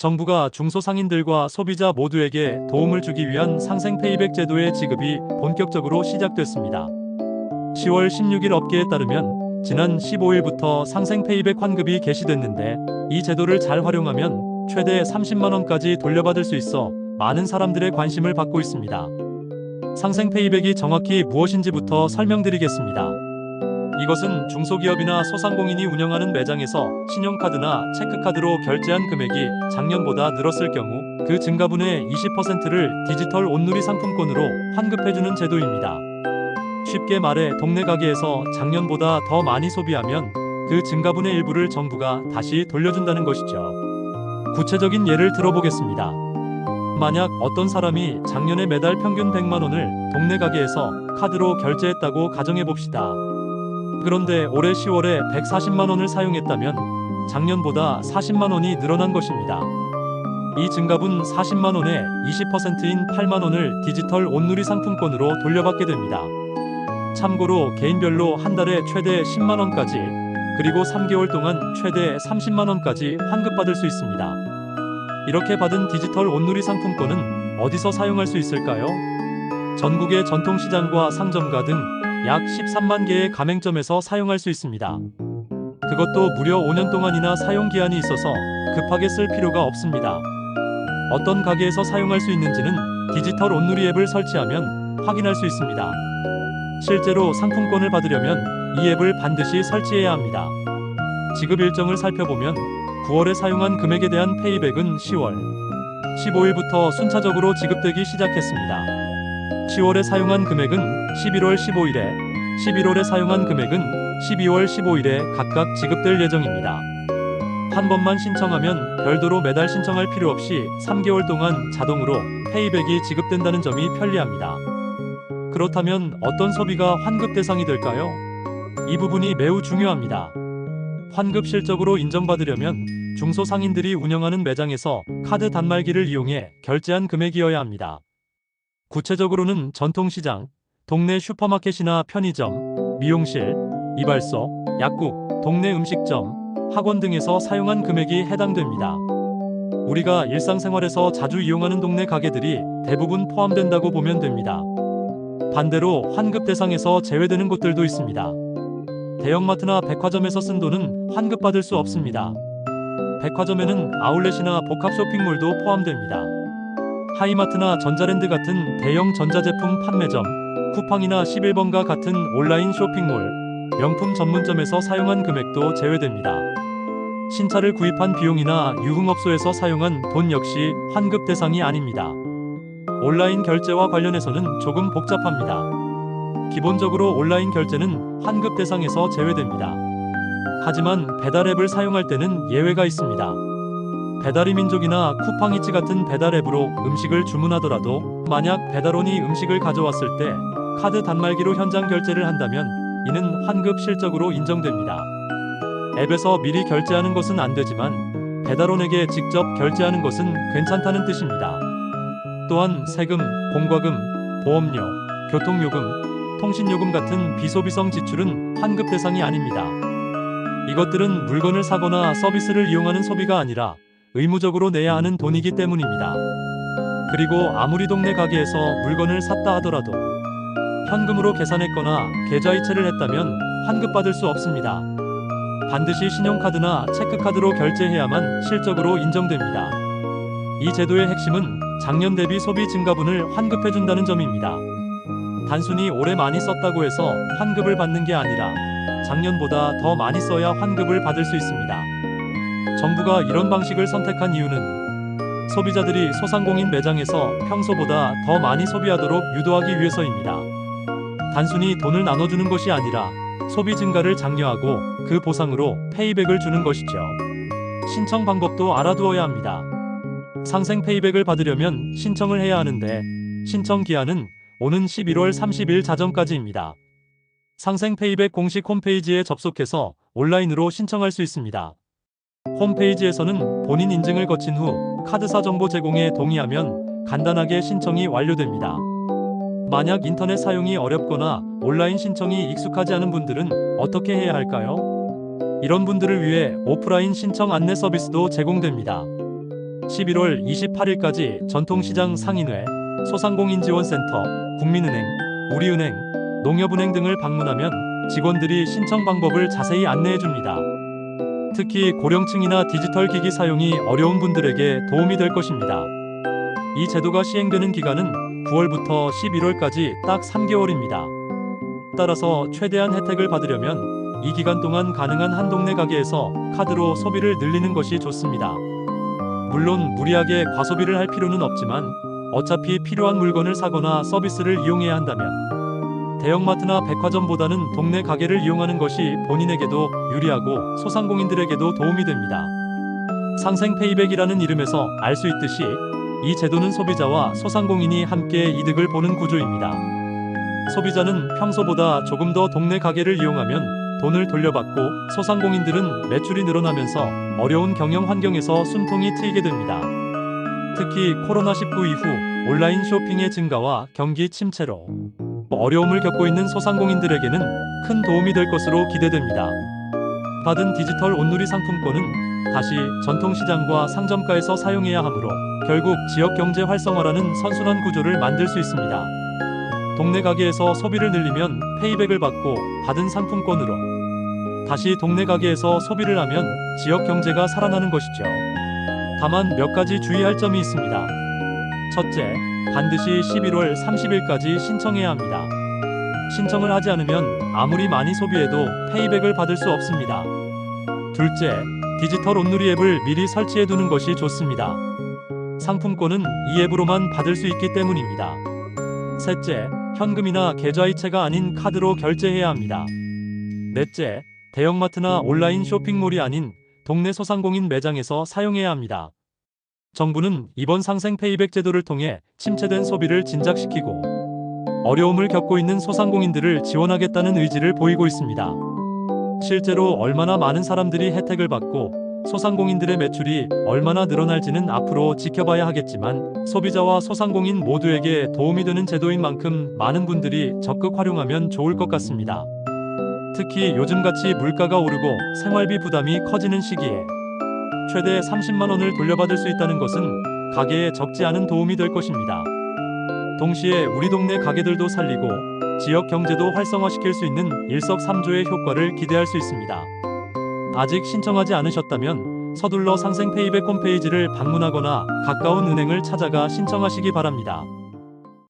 정부가 중소상인들과 소비자 모두에게 도움을 주기 위한 상생 페이백 제도의 지급이 본격적으로 시작됐습니다. 10월 16일 업계에 따르면 지난 15일부터 상생 페이백 환급이 개시됐는데 이 제도를 잘 활용하면 최대 30만 원까지 돌려받을 수 있어 많은 사람들의 관심을 받고 있습니다. 상생 페이백이 정확히 무엇인지부터 설명드리겠습니다. 이것은 중소기업이나 소상공인이 운영하는 매장에서 신용카드나 체크카드로 결제한 금액이 작년보다 늘었을 경우 그 증가분의 20%를 디지털 온누리 상품권으로 환급해주는 제도입니다. 쉽게 말해 동네 가게에서 작년보다 더 많이 소비하면 그 증가분의 일부를 정부가 다시 돌려준다는 것이죠. 구체적인 예를 들어보겠습니다. 만약 어떤 사람이 작년에 매달 평균 100만 원을 동네 가게에서 카드로 결제했다고 가정해봅시다. 그런데 올해 10월에 140만 원을 사용했다면 작년보다 40만 원이 늘어난 것입니다. 이 증가분 40만 원의 20%인 8만 원을 디지털 온누리 상품권으로 돌려받게 됩니다. 참고로 개인별로 한 달에 최대 10만 원까지 그리고 3개월 동안 최대 30만 원까지 환급받을 수 있습니다. 이렇게 받은 디지털 온누리 상품권은 어디서 사용할 수 있을까요? 전국의 전통시장과 상점가 등 약 13만 개의 가맹점에서 사용할 수 있습니다. 그것도 무려 5년 동안이나 사용 기한이 있어서 급하게 쓸 필요가 없습니다. 어떤 가게에서 사용할 수 있는지는 디지털 온누리 앱을 설치하면 확인할 수 있습니다. 실제로 상품권을 받으려면 이 앱을 반드시 설치해야 합니다. 지급 일정을 살펴보면 9월에 사용한 금액에 대한 페이백은 10월 15일부터 순차적으로 지급되기 시작했습니다. 10월에 사용한 금액은 11월 15일에, 11월에 사용한 금액은 12월 15일에 각각 지급될 예정입니다. 한 번만 신청하면 별도로 매달 신청할 필요 없이 3개월 동안 자동으로 페이백이 지급된다는 점이 편리합니다. 그렇다면 어떤 소비가 환급 대상이 될까요? 이 부분이 매우 중요합니다. 환급 실적으로 인정받으려면 중소상인들이 운영하는 매장에서 카드 단말기를 이용해 결제한 금액이어야 합니다. 구체적으로는 전통시장, 동네 슈퍼마켓이나 편의점, 미용실, 이발소, 약국, 동네 음식점, 학원 등에서 사용한 금액이 해당됩니다. 우리가 일상생활에서 자주 이용하는 동네 가게들이 대부분 포함된다고 보면 됩니다. 반대로 환급 대상에서 제외되는 곳들도 있습니다. 대형마트나 백화점에서 쓴 돈은 환급받을 수 없습니다. 백화점에는 아울렛이나 복합 쇼핑몰도 포함됩니다. 하이마트나 전자랜드 같은 대형 전자제품 판매점, 쿠팡이나 11번가 같은 온라인 쇼핑몰, 명품 전문점에서 사용한 금액도 제외됩니다. 신차를 구입한 비용이나 유흥업소에서 사용한 돈 역시 환급 대상이 아닙니다. 온라인 결제와 관련해서는 조금 복잡합니다. 기본적으로 온라인 결제는 환급 대상에서 제외됩니다. 하지만 배달앱을 사용할 때는 예외가 있습니다. 배달의 민족이나 쿠팡이츠 같은 배달앱으로 음식을 주문하더라도 만약 배달원이 음식을 가져왔을 때 카드 단말기로 현장 결제를 한다면 이는 환급 실적으로 인정됩니다. 앱에서 미리 결제하는 것은 안 되지만 배달원에게 직접 결제하는 것은 괜찮다는 뜻입니다. 또한 세금, 공과금, 보험료, 교통요금, 통신요금 같은 비소비성 지출은 환급 대상이 아닙니다. 이것들은 물건을 사거나 서비스를 이용하는 소비가 아니라 의무적으로 내야 하는 돈이기 때문입니다. 그리고 아무리 동네 가게에서 물건을 샀다 하더라도 현금으로 계산했거나 계좌이체를 했다면 환급받을 수 없습니다. 반드시 신용카드나 체크카드로 결제해야만 실적으로 인정됩니다. 이 제도의 핵심은 작년 대비 소비 증가분을 환급해준다는 점입니다. 단순히 올해 많이 썼다고 해서 환급을 받는 게 아니라 작년보다 더 많이 써야 환급을 받을 수 있습니다. 정부가 이런 방식을 선택한 이유는 소비자들이 소상공인 매장에서 평소보다 더 많이 소비하도록 유도하기 위해서입니다. 단순히 돈을 나눠주는 것이 아니라 소비 증가를 장려하고 그 보상으로 페이백을 주는 것이죠. 신청 방법도 알아두어야 합니다. 상생 페이백을 받으려면 신청을 해야 하는데 신청 기한은 오는 11월 30일 자정까지입니다. 상생 페이백 공식 홈페이지에 접속해서 온라인으로 신청할 수 있습니다. 홈페이지에서는 본인 인증을 거친 후 카드사 정보 제공에 동의하면 간단하게 신청이 완료됩니다. 만약 인터넷 사용이 어렵거나 온라인 신청이 익숙하지 않은 분들은 어떻게 해야 할까요? 이런 분들을 위해 오프라인 신청 안내 서비스도 제공됩니다. 11월 28일까지 전통시장 상인회, 소상공인지원센터, 국민은행, 우리은행, 농협은행 등을 방문하면 직원들이 신청 방법을 자세히 안내해줍니다. 특히 고령층이나 디지털 기기 사용이 어려운 분들에게 도움이 될 것입니다. 이 제도가 시행되는 기간은 9월부터 11월까지 딱 3개월입니다. 따라서 최대한 혜택을 받으려면 이 기간 동안 가능한 한 동네 가게에서 카드로 소비를 늘리는 것이 좋습니다. 물론 무리하게 과소비를 할 필요는 없지만 어차피 필요한 물건을 사거나 서비스를 이용해야 한다면 대형마트나 백화점보다는 동네 가게를 이용하는 것이 본인에게도 유리하고 소상공인들에게도 도움이 됩니다. 상생 페이백이라는 이름에서 알 수 있듯이 이 제도는 소비자와 소상공인이 함께 이득을 보는 구조입니다. 소비자는 평소보다 조금 더 동네 가게를 이용하면 돈을 돌려받고 소상공인들은 매출이 늘어나면서 어려운 경영 환경에서 숨통이 트이게 됩니다. 특히 코로나19 이후 온라인 쇼핑의 증가와 경기 침체로 어려움을 겪고 있는 소상공인들에게는 큰 도움이 될 것으로 기대됩니다. 받은 디지털 온누리 상품권은 다시 전통시장과 상점가에서 사용해야 하므로 결국 지역 경제 활성화라는 선순환 구조를 만들 수 있습니다. 동네 가게에서 소비를 늘리면 페이백을 받고 받은 상품권으로 다시 동네 가게에서 소비를 하면 지역 경제가 살아나는 것이죠. 다만 몇 가지 주의할 점이 있습니다. 첫째, 반드시 11월 30일까지 신청해야 합니다. 신청을 하지 않으면 아무리 많이 소비해도 페이백을 받을 수 없습니다. 둘째, 디지털 온누리 앱을 미리 설치해 두는 것이 좋습니다. 상품권은 이 앱으로만 받을 수 있기 때문입니다. 셋째, 현금이나 계좌이체가 아닌 카드로 결제해야 합니다. 넷째, 대형마트나 온라인 쇼핑몰이 아닌 동네 소상공인 매장에서 사용해야 합니다. 정부는 이번 상생 페이백 제도를 통해 침체된 소비를 진작시키고 어려움을 겪고 있는 소상공인들을 지원하겠다는 의지를 보이고 있습니다. 실제로 얼마나 많은 사람들이 혜택을 받고 소상공인들의 매출이 얼마나 늘어날지는 앞으로 지켜봐야 하겠지만 소비자와 소상공인 모두에게 도움이 되는 제도인 만큼 많은 분들이 적극 활용하면 좋을 것 같습니다. 특히 요즘같이 물가가 오르고 생활비 부담이 커지는 시기에 최대 30만 원을 돌려받을 수 있다는 것은 가게에 적지 않은 도움이 될 것입니다. 동시에 우리 동네 가게들도 살리고 지역 경제도 활성화시킬 수 있는 일석삼조의 효과를 기대할 수 있습니다. 아직 신청하지 않으셨다면 서둘러 상생 페이백 홈페이지를 방문하거나 가까운 은행을 찾아가 신청하시기 바랍니다.